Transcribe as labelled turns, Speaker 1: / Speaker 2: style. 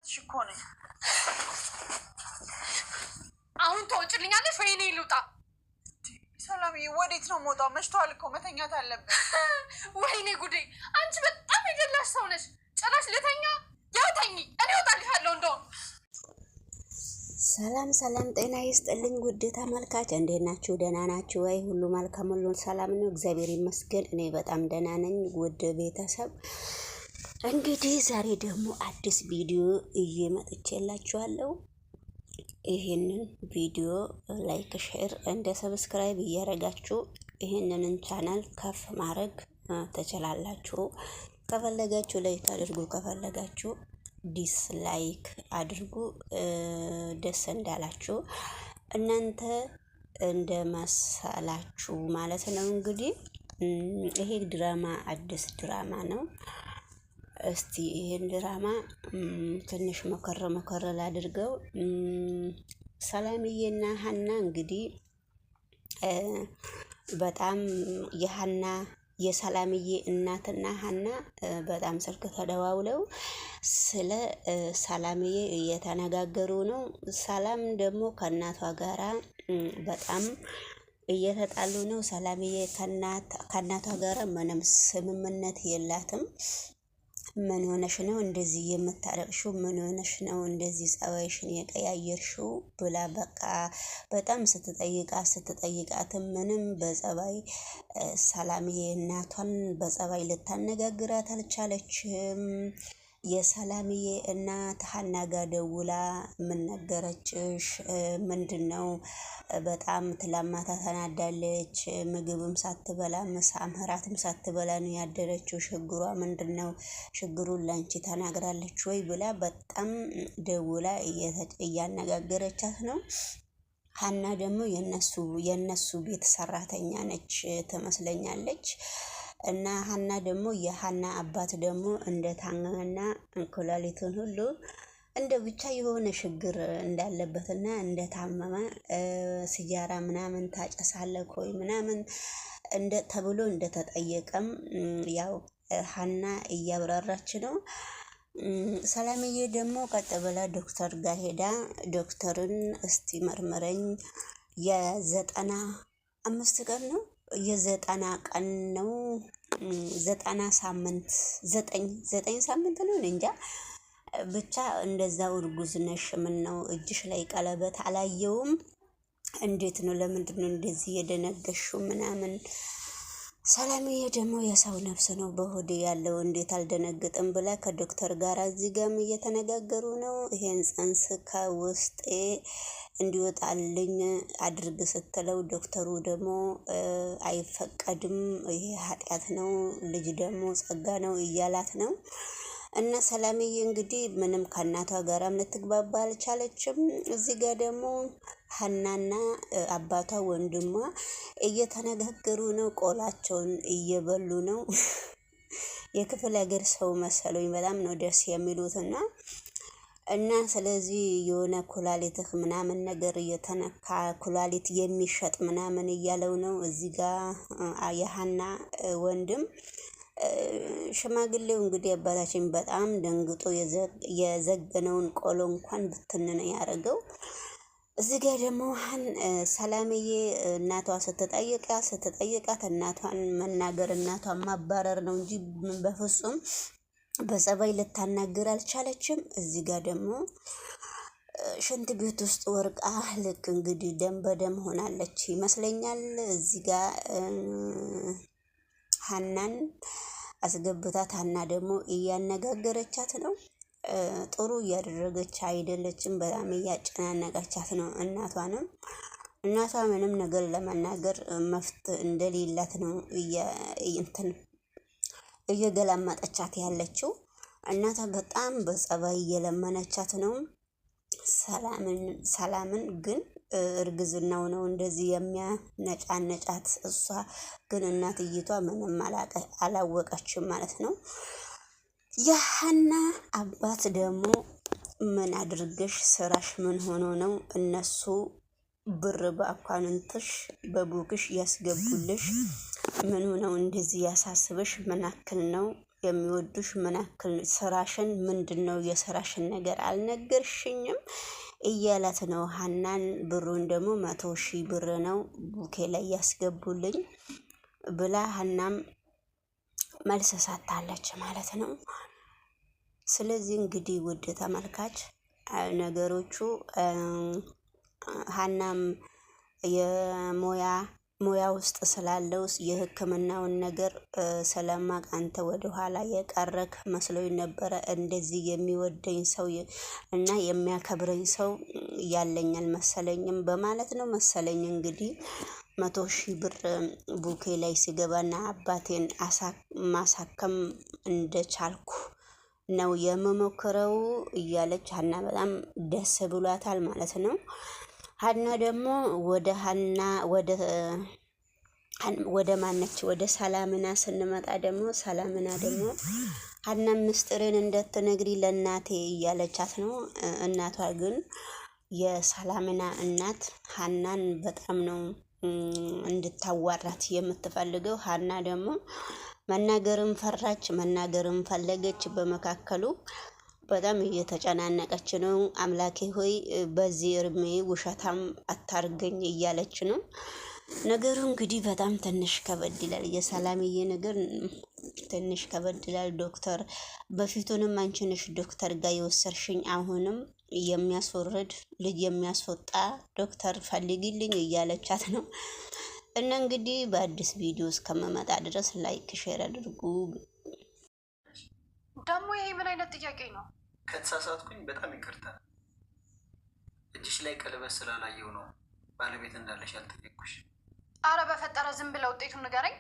Speaker 1: ሽኮነ አሁን ተወጭልኛለሽ ወይ? እኔ ልውጣ? ሰላምዬ ወዴት ነው የምወጣው? መሽቷል እኮ መተኛት አለብን። ወይኔ ጉዴ! አንቺ በጣም የገላሽ ሰው ነሽ። ጭራሽ ልተኛ? ያው ተኝ፣ እኔ እወጣልሻለሁ። እንደውም
Speaker 2: ሰላም ሰላም፣ ጤና ይስጥልኝ ውድ ተመልካች፣ እንዴት ናችሁ? ደህና ናችሁ ወይ? ሁሉ መልካም፣ ሁሉ ሰላም ነው፣ እግዚአብሔር ይመስገን። እኔ በጣም ደህና ነኝ። ውድ ቤተሰብ እንግዲህ ዛሬ ደግሞ አዲስ ቪዲዮ እየመጥቼላችኋለሁ። ይሄንን ቪዲዮ ላይክ፣ ሼር እንደ ሰብስክራይብ እያደረጋችሁ ይሄንን ቻናል ከፍ ማድረግ ትችላላችሁ። ከፈለጋችሁ ላይክ አድርጉ፣ ከፈለጋችሁ ዲስላይክ አድርጉ። ደስ እንዳላችሁ እናንተ እንደመሰላችሁ ማለት ነው። እንግዲህ ይሄ ድራማ አዲስ ድራማ ነው። እስቲ ይሄን ድራማ ትንሽ መከረ ላድርገው። ሰላምዬና ሀና እንግዲህ በጣም የሰላምዬ እናትና ሀና በጣም ስልክ ተደዋውለው ስለ ሰላምዬ እየተነጋገሩ ነው። ሰላም ደግሞ ከእናቷ ጋራ በጣም እየተጣሉ ነው። ሰላምዬ ከእናቷ ጋራ ምንም ስምምነት የላትም። ምን ሆነሽ ነው እንደዚህ የምታረቅሽው? ምን ሆነሽ ነው እንደዚህ ጸባይሽን የቀያየርሽው? ብላ በቃ በጣም ስትጠይቃትም ምንም በጸባይ ሰላምዬ እናቷን በጸባይ ልታነጋግራት አልቻለችም። የሰላምዬ እናት ሀና ጋር ደውላ ምን ነገረችሽ? ምንድነው? በጣም ትላማታ ተናዳለች። ምግብም ሳትበላ ምሳም እራትም ሳትበላ ነው ያደረችው። ችግሯ ምንድነው? ችግሩን ላንቺ ተናግራለች ወይ ብላ በጣም ደውላ እያነጋገረቻት ነው። ሀና ደግሞ የነሱ ቤት ሰራተኛ ነች ትመስለኛለች። እና ሀና ደግሞ የሀና አባት ደግሞ እንደታመመና ኩላሊቱን ሁሉ እንደ ብቻ የሆነ ችግር እንዳለበትና እንደታመመ ሲጃራ ምናምን ታጨሳለህ ወይ ምናምን ተብሎ እንደተጠየቀም ያው ሀና እያብራራች ነው። ሰላምዬ ደግሞ ቀጥ ብላ ዶክተር ጋር ሄዳ ዶክተርን እስቲ መርምረኝ የ95 ቀን ነው 90 ቀን ነው 90 ሳምንት 9 ሳምንት ነው እንጃ ብቻ እንደዛው እርጉዝ ነሽ። ምን ነው እጅሽ ላይ ቀለበት አላየውም? እንዴት ነው? ለምንድን ነው እንደዚህ የደነገሽው? ምናምን ሰላምዬ ደግሞ የሰው ነፍስ ነው በሆዴ ያለው እንዴት አልደነግጥም ብላ ከዶክተር ጋር እዚህ ጋርም እየተነጋገሩ ነው። ይሄን ጽንስ ከውስጤ እንዲወጣልኝ አድርግ ስትለው ዶክተሩ ደግሞ አይፈቀድም፣ ይሄ ኃጢአት ነው፣ ልጅ ደግሞ ጸጋ ነው እያላት ነው። እና ሰላምዬ እንግዲህ ምንም ከእናቷ ጋራም ልትግባባ አልቻለችም። እዚህ ጋር ደግሞ ሀናና አባቷ ወንድሟ እየተነጋገሩ ነው። ቆላቸውን እየበሉ ነው። የክፍለ ሀገር ሰው መሰሉኝ። በጣም ነው ደስ የሚሉትና እና ስለዚህ የሆነ ኩላሊትህ ምናምን ነገር እየተነካ ኩላሊት የሚሸጥ ምናምን እያለው ነው። እዚህ ጋር የሀና ወንድም ሽማግሌው እንግዲህ አባታችን በጣም ደንግጦ የዘገነውን ቆሎ እንኳን ብትን ነው ያደረገው። እዚህ ጋር ደግሞ ሰላምዬ እናቷ ስትጠይቃት እናቷን መናገር እናቷን ማባረር ነው እንጂ በፍጹም በጸባይ ልታናገር አልቻለችም። እዚህ ጋር ደግሞ ሽንት ቤት ውስጥ ወርቃ ልክ እንግዲህ ደም በደም ሆናለች ይመስለኛል። እዚህ ጋር ሀናን አስገብታት ሀና ደግሞ እያነጋገረቻት ነው። ጥሩ እያደረገች አይደለችም። በጣም እያጨናነቀቻት ነው። እናቷ ምንም ነገር ለመናገር መፍት እንደሌላት ነው እየገላመጠቻት ያለችው። እናቷ በጣም በጸባይ እየለመነቻት ነው ሰላምን ግን እርግዝናው ነው እንደዚህ የሚያነጫነጫት። እሷ ግን እናትይቷ ምንም አላወቀችም ማለት ነው። የሀና አባት ደግሞ ምን አድርገሽ ስራሽ ምን ሆኖ ነው እነሱ ብር በአካውንትሽ በቡክሽ ያስገቡልሽ? ምኑ ነው እንደዚህ ያሳስበሽ? ምን አክል ነው የሚወዱሽ ምን ያክል ስራሽን ምንድን ነው የስራሽን ነገር አልነገርሽኝም እያላት ነው ሀናን። ብሩን ደግሞ 100,000 ብር ነው ቡኬ ላይ ያስገቡልኝ ብላ ሀናም መልስ ሰጥታለች ማለት ነው። ስለዚህ እንግዲህ ውድ ተመልካች ነገሮቹ ሀናም ሙያ ውስጥ ስላለው የሕክምናውን ነገር ስለማቅ አንተ ወደኋላ የቀረክ መስሎኝ ነበረ። እንደዚህ የሚወደኝ ሰው እና የሚያከብረኝ ሰው ያለኝ አልመሰለኝም በማለት ነው መሰለኝ እንግዲህ 100,000 ብር ቡኬ ላይ ሲገባና አባቴን ማሳከም እንደቻልኩ ነው የምሞክረው እያለች ሀና በጣም ደስ ብሏታል ማለት ነው። ሀና ደግሞ ወደ ማነች ወደ ሰላምና ስንመጣ ደግሞ ሰላምና ደግሞ ሀና ምስጢርን እንደትነግሪ ለእናቴ እያለቻት ነው። እናቷ ግን የሰላምና እናት ሀናን በጣም ነው እንድታዋራት የምትፈልገው። ሀና ደግሞ መናገርም ፈራች መናገርም ፈለገች። በመካከሉ በጣም እየተጨናነቀች ነው። አምላኬ ሆይ በዚህ እርሜ ውሸታም አታርገኝ እያለች ነው። ነገሩ እንግዲህ በጣም ትንሽ ከበድ ይላል። የሰላምዬ ነገር ትንሽ ከበድ ይላል። ዶክተር በፊቱንም አንቺ ነሽ ዶክተር ጋር የወሰድሽኝ፣ አሁንም የሚያስወርድ ልጅ የሚያስወጣ ዶክተር ፈልጊልኝ እያለቻት ነው። እና እንግዲህ በአዲስ ቪዲዮ እስከመመጣ ድረስ ላይክ ሼር አድርጉ።
Speaker 1: ደግሞ ይሄ ምን አይነት ጥያቄ ነው?
Speaker 3: ከተሳሳትኩኝ በጣም ይቅርታ። እጅሽ ላይ ቀለበት ስላላየው ነው ባለቤት እንዳለሽ ያልጠየቅኩሽ።
Speaker 1: አረ በፈጠረ ዝም ብለህ ውጤቱን ንገረኝ።